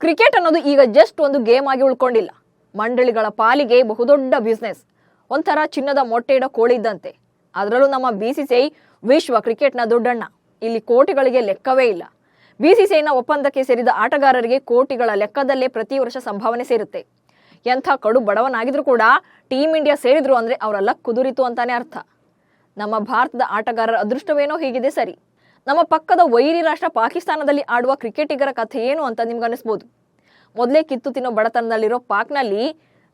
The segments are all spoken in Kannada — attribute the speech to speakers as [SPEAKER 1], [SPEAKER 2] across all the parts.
[SPEAKER 1] ಕ್ರಿಕೆಟ್ ಅನ್ನೋದು ಈಗ ಜಸ್ಟ್ ಒಂದು ಗೇಮ್ ಆಗಿ ಉಳ್ಕೊಂಡಿಲ್ಲ. ಮಂಡಳಿಗಳ ಪಾಲಿಗೆ ಬಹುದೊಡ್ಡ ಬಿಸ್ನೆಸ್. ಒಂಥರ ಚಿನ್ನದ ಮೊಟ್ಟೆ ಇಡೋ ಕೋಳಿ ಇದ್ದಂತೆ. ಅದರಲ್ಲೂ ನಮ್ಮ ಬಿಸಿಸಿಐ ವಿಶ್ವ ಕ್ರಿಕೆಟ್ನ ದೊಡ್ಡಣ್ಣ. ಇಲ್ಲಿ ಕೋಟಿಗಳಿಗೆ ಲೆಕ್ಕವೇ ಇಲ್ಲ. ಬಿಸಿಸಿಐನ ಒಪ್ಪಂದಕ್ಕೆ ಸೇರಿದ ಆಟಗಾರರಿಗೆ ಕೋಟಿಗಳ ಲೆಕ್ಕದಲ್ಲೇ ಪ್ರತಿ ವರ್ಷ ಸಂಭಾವನೆ ಸೇರುತ್ತೆ. ಎಂಥ ಕಡು ಬಡವನಾಗಿದ್ರು ಕೂಡ ಟೀಮ್ ಇಂಡಿಯಾ ಸೇರಿದ್ರು ಅಂದ್ರೆ ಅವರೆಲ್ಲ ಕುದುರಿತು ಅಂತಾನೆ ಅರ್ಥ. ನಮ್ಮ ಭಾರತದ ಆಟಗಾರರ ಅದೃಷ್ಟವೇನೋ ಹೀಗಿದೆ ಸರಿ. ನಮ್ಮ ಪಕ್ಕದ ವೈರಿ ರಾಷ್ಟ್ರ ಪಾಕಿಸ್ತಾನದಲ್ಲಿ ಆಡುವ ಕ್ರಿಕೆಟಿಗರ ಕಥೆ ಏನು ಅಂತ ನಿಮ್ಗೆ ಅನಿಸ್ಬೋದು. ಮೊದಲೇ ಕಿತ್ತು ತಿನ್ನೋ ಬಡತನದಲ್ಲಿರೋ ಪಾಕ್ನಲ್ಲಿ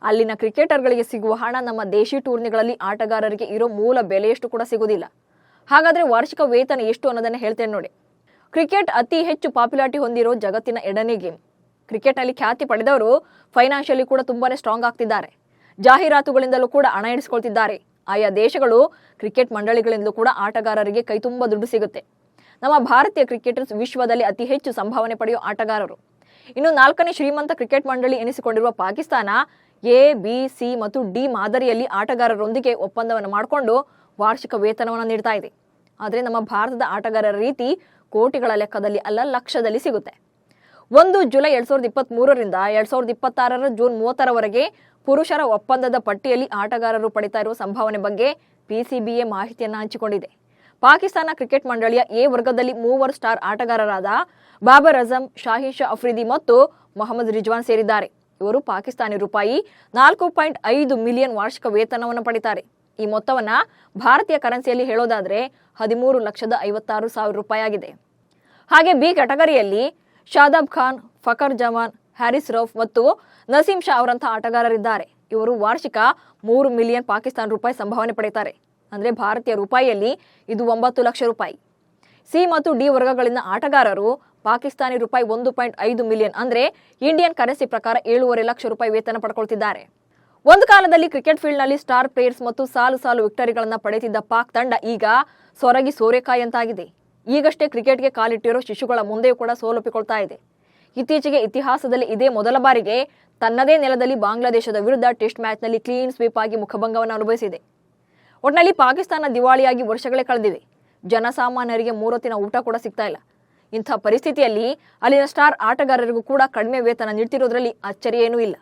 [SPEAKER 1] ಅಲ್ಲಿನ ಕ್ರಿಕೆಟರ್ಗಳಿಗೆ ಸಿಗುವ ಹಣ ನಮ್ಮ ದೇಶಿ ಟೂರ್ನಿಗಳಲ್ಲಿ ಆಟಗಾರರಿಗೆ ಇರೋ ಮೂಲ ಬೆಲೆಯಷ್ಟು ಕೂಡ ಸಿಗುವುದಿಲ್ಲ. ಹಾಗಾದ್ರೆ ವಾರ್ಷಿಕ ವೇತನ ಎಷ್ಟು ಅನ್ನೋದನ್ನ ಹೇಳ್ತೇನೆ ನೋಡಿ. ಕ್ರಿಕೆಟ್ ಅತಿ ಹೆಚ್ಚು ಪಾಪ್ಯುಲಾರಿಟಿ ಹೊಂದಿರೋ ಜಗತ್ತಿನ 2ನೇ ಗೇಮ್. ಕ್ರಿಕೆಟ್ನಲ್ಲಿ ಖ್ಯಾತಿ ಪಡೆದವರು ಫೈನಾನ್ಷಿಯಲಿ ಕೂಡ ತುಂಬಾನೇ ಸ್ಟ್ರಾಂಗ್ ಆಗ್ತಿದ್ದಾರೆ. ಜಾಹೀರಾತುಗಳಿಂದಲೂ ಕೂಡ ಹಣ ಇಡಿಸ್ಕೊಳ್ತಿದ್ದಾರೆ. ಆಯಾ ದೇಶಗಳು ಕ್ರಿಕೆಟ್ ಮಂಡಳಿಗಳಿಂದಲೂ ಕೂಡ ಆಟಗಾರರಿಗೆ ಕೈ ತುಂಬ ದುಡ್ಡು ಸಿಗುತ್ತೆ. ನಮ್ಮ ಭಾರತೀಯ ಕ್ರಿಕೆಟರ್ಸ್ ವಿಶ್ವದಲ್ಲಿ ಅತಿ ಹೆಚ್ಚು ಸಂಭಾವನೆ ಪಡೆಯುವ ಆಟಗಾರರು. ಇನ್ನು 4ನೇ ಶ್ರೀಮಂತ ಕ್ರಿಕೆಟ್ ಮಂಡಳಿ ಎನಿಸಿಕೊಂಡಿರುವ ಪಾಕಿಸ್ತಾನ ಎ, ಬಿ, ಸಿ ಮತ್ತು ಡಿ ಮಾದರಿಯಲ್ಲಿ ಆಟಗಾರರೊಂದಿಗೆ ಒಪ್ಪಂದವನ್ನು ಮಾಡಿಕೊಂಡು ವಾರ್ಷಿಕ ವೇತನವನ್ನು ನೀಡ್ತಾ ಇದೆ. ಆದರೆ ನಮ್ಮ ಭಾರತದ ಆಟಗಾರರ ರೀತಿ ಕೋಟಿಗಳ ಲೆಕ್ಕದಲ್ಲಿ ಅಲ್ಲ, ಲಕ್ಷದಲ್ಲಿ ಸಿಗುತ್ತೆ. 1 ಜುಲೈ 2023ರಿಂದ 2026 ಜೂನ್ 30ರವರೆಗೆ ಪುರುಷರ ಒಪ್ಪಂದದ ಪಟ್ಟಿಯಲ್ಲಿ ಆಟಗಾರರು ಪಡಿತಾ ಇರುವ ಸಂಭಾವನೆ ಬಗ್ಗೆ ಪಿಸಿಬಿಎ ಮಾಹಿತಿಯನ್ನು ಹಂಚಿಕೊಂಡಿದೆ. ಪಾಕಿಸ್ತಾನ ಕ್ರಿಕೆಟ್ ಮಂಡಳಿಯ ಎ ವರ್ಗದಲ್ಲಿ 3 ಸ್ಟಾರ್ ಆಟಗಾರರಾದ ಬಾಬರ್ ಅಜಂ, ಶಾಹಿನ್ ಶಾ ಅಫ್ರಿದಿ ಮತ್ತು ಮೊಹಮ್ಮದ್ ರಿಜ್ವಾನ್ ಸೇರಿದ್ದಾರೆ. ಇವರು ಪಾಕಿಸ್ತಾನಿ ರೂಪಾಯಿ 4.5 ಮಿಲಿಯನ್ ವಾರ್ಷಿಕ ವೇತನವನ್ನು ಪಡಿತಾರೆ. ಈ ಮೊತ್ತವನ್ನ ಭಾರತೀಯ ಕರೆನ್ಸಿಯಲ್ಲಿ ಹೇಳೋದಾದ್ರೆ 13,56,000 ರೂಪಾಯಿ ಆಗಿದೆ. ಹಾಗೆ ಬಿ ಕ್ಯಾಟಗರಿಯಲ್ಲಿ ಶಾದಾಬ್ ಖಾನ್, ಫಕರ್ ಜಮಾನ್, ಹ್ಯಾರಿಸ್ ರೌಫ್ ಮತ್ತು ನಸೀಂ ಶಾ ಅವರಂತಹ ಆಟಗಾರರಿದ್ದಾರೆ. ಇವರು ವಾರ್ಷಿಕ 3 ಮಿಲಿಯನ್ ಪಾಕಿಸ್ತಾನ ರೂಪಾಯಿ ಸಂಭಾವನೆ ಪಡೆಯುತ್ತಾರೆ. ಅಂದ್ರೆ ಭಾರತೀಯ ರೂಪಾಯಿಯಲ್ಲಿ ಇದು 9 ಲಕ್ಷ ರೂಪಾಯಿ. ಸಿ ಮತ್ತು ಡಿ ವರ್ಗಗಳಿಂದ ಆಟಗಾರರು ಪಾಕಿಸ್ತಾನಿ ರೂಪಾಯಿ 1.5 ಮಿಲಿಯನ್ ಅಂದ್ರೆ ಇಂಡಿಯನ್ ಕರೆನ್ಸಿ ಪ್ರಕಾರ 7.5 ಲಕ್ಷ ರೂಪಾಯಿ ವೇತನ ಪಡ್ಕೊಳ್ತಿದ್ದಾರೆ. ಒಂದು ಕಾಲದಲ್ಲಿ ಕ್ರಿಕೆಟ್ ಫೀಲ್ಡ್ ನಲ್ಲಿ ಸ್ಟಾರ್ ಪ್ಲೇಯರ್ಸ್ ಮತ್ತು ಸಾಲು ಸಾಲು ವಿಕ್ಟರಿಗಳನ್ನ ಪಡೆಯುತ್ತಿದ್ದ ಪಾಕ್ ತಂಡ ಈಗ ಸೊರಗಿ ಸೋರೆಕಾಯಿ ಅಂತಾಗಿದೆ. ಈಗಷ್ಟೇ ಕ್ರಿಕೆಟ್ಗೆ ಕಾಲಿಟ್ಟಿರೋ ಶಿಶುಗಳ ಮುಂದೆಯೂ ಕೂಡ ಸೋಲೊಪ್ಪಿಕೊಳ್ತಾ ಇದೆ. ಇತ್ತೀಚೆಗೆ ಇತಿಹಾಸದಲ್ಲಿ ಇದೇ ಮೊದಲ ಬಾರಿಗೆ ತನ್ನದೇ ನೆಲದಲ್ಲಿ ಬಾಂಗ್ಲಾದೇಶದ ವಿರುದ್ಧ ಟೆಸ್ಟ್ ಮ್ಯಾಚ್ನಲ್ಲಿ ಕ್ಲೀನ್ ಸ್ವೀಪ್ ಆಗಿ ಮುಖಭಂಗವನ್ನು ಅನುಭವಿಸಿದೆ. ಒಟ್ನಲ್ಲಿ ಪಾಕಿಸ್ತಾನ ದಿವಾಳಿಯಾಗಿ ವರ್ಷಗಳೇ ಕಳೆದಿವೆ. ಜನಸಾಮಾನ್ಯರಿಗೆ 3 ಹೊತ್ತಿನ ಊಟ ಕೂಡ ಸಿಗ್ತಾ ಇಲ್ಲ. ಇಂಥ ಪರಿಸ್ಥಿತಿಯಲ್ಲಿ ಅಲ್ಲಿನ ಸ್ಟಾರ್ ಆಟಗಾರರಿಗೂ ಕೂಡ ಕಡಿಮೆ ವೇತನ ನೀಡ್ತಿರೋದ್ರಲ್ಲಿ ಅಚ್ಚರಿಯೇನೂ ಇಲ್ಲ.